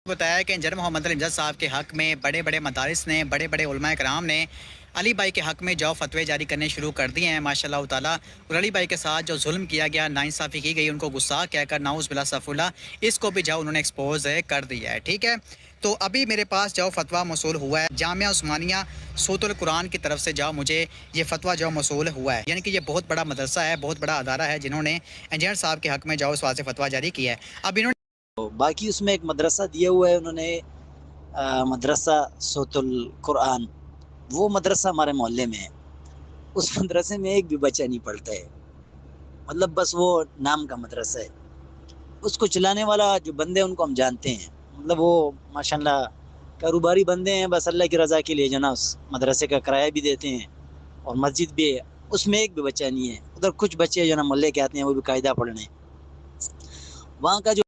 बताया कि इंजीनियर मोहम्मद अली इमजद साहब के हक़ में बड़े बड़े मदारिस ने, बड़े बड़े उलमा कराम ने अली भाई के हक़ में जो फतवे जारी करने शुरू कर दिए हैं माशाल्लाह ताला। और अली भाई के साथ जो जुल्म किया गया, नाइंसाफ़ी की गई, उनको गुस्सा कहकर नाउज़ बिल्लाह सफ़ुल्लाह, इसको भी जाओ उन्होंने एक्सपोज कर दिया है। ठीक है, तो अभी मेरे पास जाओ फतवा मौसूल हुआ है जामिया उस्मानिया सूतुल कुरान की तरफ से, जाओ मुझे ये फतवा जो मौसूल हुआ है, यानी कि ये बहुत बड़ा मदरसा है, बहुत बड़ा अदारा है जिन्होंने इंजीनियर साहब के हक़ में जाओ इस वाज़े फतवा जारी किया है। अब इन्होंने बाकी उसमें एक मदरसा दिया हुआ है उन्होंने, मदरसा सोतुल कुरान, वो मदरसा हमारे मोहल्ले में है। उस मदरसे में एक भी बच्चा नहीं पढ़ता है, मतलब बस वो नाम का मदरसा है। उसको चलाने वाला जो बंदे हैं उनको हम जानते हैं, मतलब वो माशाल्लाह कारोबारी बंदे हैं, बस अल्लाह की रज़ा के लिए जो ना उस मदरसे का किराया भी देते हैं और मस्जिद भी है। उसमें एक भी बच्चा नहीं है। उधर कुछ बच्चे जो ना मोहल्ले के आते हैं वो भी कायदा पढ़ने। वहाँ का जो